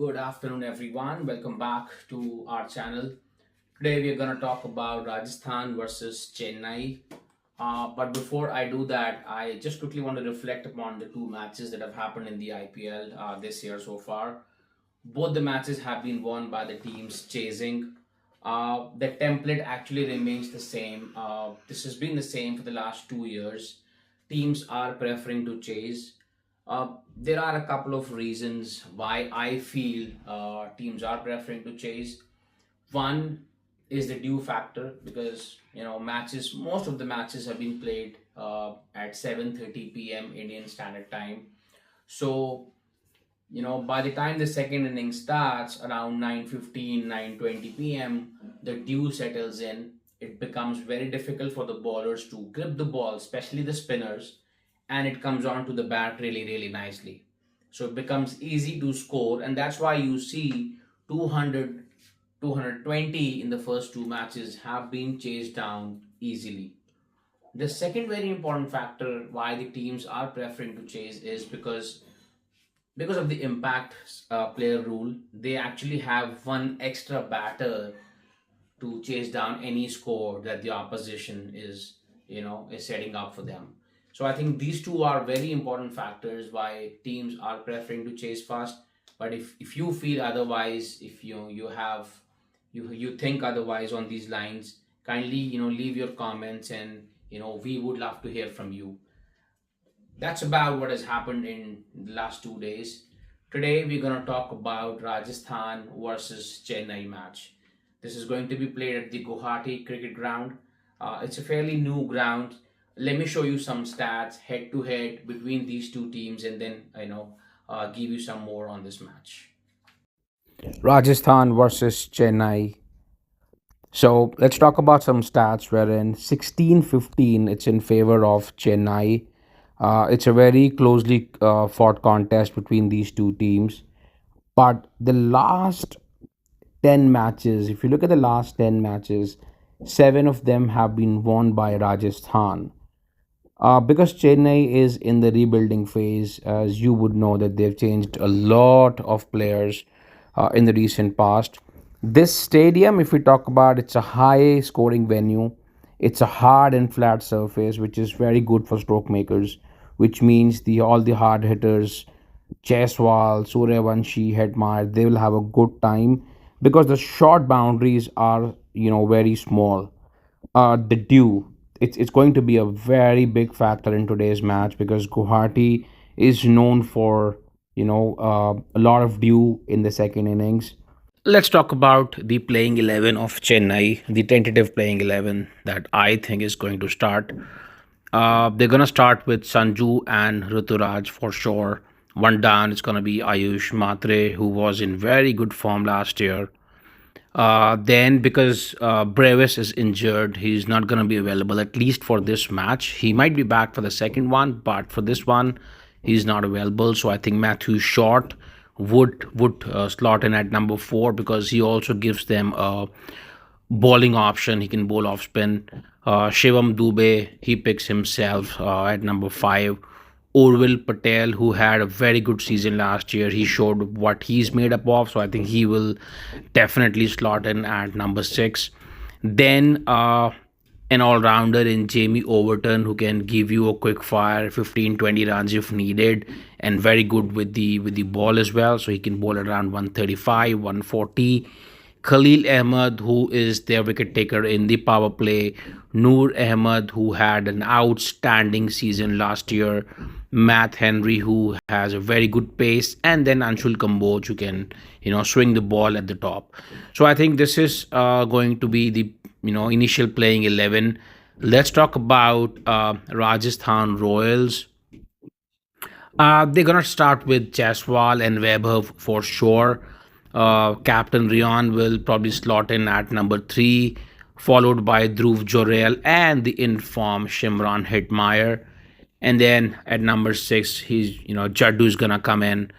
Good afternoon, everyone. Welcome back to our channel. Today, we are going to talk about Rajasthan versus Chennai. But before I do that, I just quickly want to reflect upon the two matches that have happened in the IPL this year so far. Both the matches have been won by the teams chasing. The template actually remains the same. This has been the same for the last 2 years. Teams are preferring to chase. There are a couple of reasons why I feel teams are preferring to chase. One is the due factor because most of the matches have been played at 7:30 p.m. Indian Standard Time. So by the time the second inning starts around 9:15, 9:20 p.m., the dew settles in. It becomes very difficult for the bowlers to grip the ball, especially the spinners, and it comes onto the bat really, really nicely. So it becomes easy to score, and that's why you see 200, 220 in the first two matches have been chased down easily. The second very important factor why the teams are preferring to chase is because of the impact player rule. They actually have one extra batter to chase down any score that the opposition is setting up for them. So I think these two are very important factors why teams are preferring to chase fast. But if you feel otherwise, if you think otherwise on these lines, kindly leave your comments, and we would love to hear from you. That's about what has happened in the last 2 days. Today we're going to talk about Rajasthan versus Chennai match. This is going to be played at the Guwahati cricket ground. It's a fairly new ground. Let me show you some stats head to head between these two teams, and then give you some more on this match. Rajasthan versus Chennai. So let's talk about some stats wherein 16-15 it's in favor of Chennai. It's a very closely fought contest between these two teams. But the last 10 matches, if you look at the last 10 matches, seven of them have been won by Rajasthan. Because Chennai is in the rebuilding phase, as you would know, that they've changed a lot of players in the recent past. This stadium, if we talk about, it's a high scoring venue. It's a hard and flat surface, which is very good for stroke makers, which means the all the hard hitters, Jaiswal, Suryavanshi, Hetmeyer, they will have a good time because the short boundaries are very small. The dew, it's going to be a very big factor in today's match because Guwahati is known for a lot of dew in the second innings. Let's talk about the playing 11 of Chennai, the tentative playing 11 that I think is going to start. They're going to start with Sanju and Ruturaj for sure. One down, it's going to be Ayush Matre, who was in very good form last year. Then, because Brevis is injured, he's not going to be available at least for this match. He might be back for the second one, but for this one, he's not available. So I think Matthew Short would slot in at number four because he also gives them a bowling option. He can bowl off spin. Shivam Dubey, he picks himself at number five. Urvil Patel, who had a very good season last year, he showed what he's made up of. So I think he will definitely slot in at number six. Then an all-rounder in Jamie Overton, who can give you a quick fire 15-20 runs if needed, and very good with the ball as well. So he can bowl around 135, 140. Khalil Ahmed, who is their wicket taker in the power play, Noor Ahmed, who had an outstanding season last year, Matt Henry, who has a very good pace, and then Anshul Kamboj, who can swing the ball at the top. So I think this is going to be the initial playing 11. Let's talk about Rajasthan Royals. They're gonna start with Jaiswal and Vaibhav for sure. Captain Rion will probably slot in at number three, followed by Dhruv Jorel and the informed Shimron Hetmeyer. And then at number six, Jaddu is gonna come in.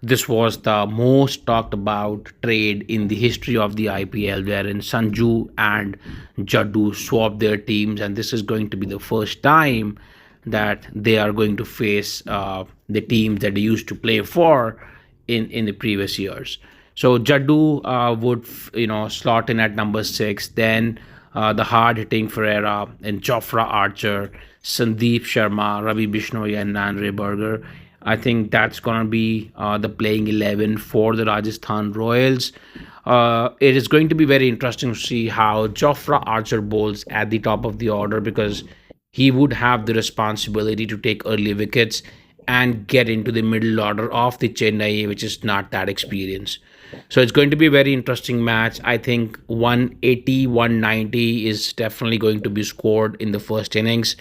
This was the most talked about trade in the history of the IPL, wherein Sanju and Jaddu swapped their teams, and this is going to be the first time that they are going to face the teams that they used to play for in the previous years. So Jaddu would slot in at number 6. Then the hard hitting Ferreira and Jofra Archer, Sandeep Sharma, Ravi Bishnoi, and Nanre Berger. I think that's gonna be the playing 11 for the Rajasthan Royals. It is going to be very interesting to see how Jofra Archer bowls at the top of the order, because he would have the responsibility to take early wickets and get into the middle order of the Chennai, which is not that experienced. So it's going to be a very interesting match. I think 180, 190 is definitely going to be scored in the first innings.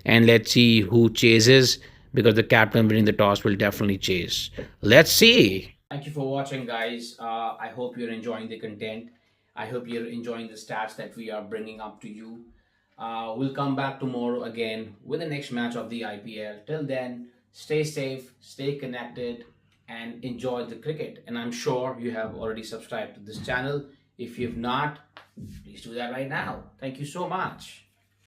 And let's see who chases, because the captain winning the toss will definitely chase. Let's see. Thank you for watching, guys. I hope you're enjoying the content. I hope you're enjoying the stats that we are bringing up to you. We'll come back tomorrow again with the next match of the IPL. Till then, stay safe, stay connected, and enjoy the cricket. And I'm sure you have already subscribed to this channel. If you've not, please do that right now. Thank you so much.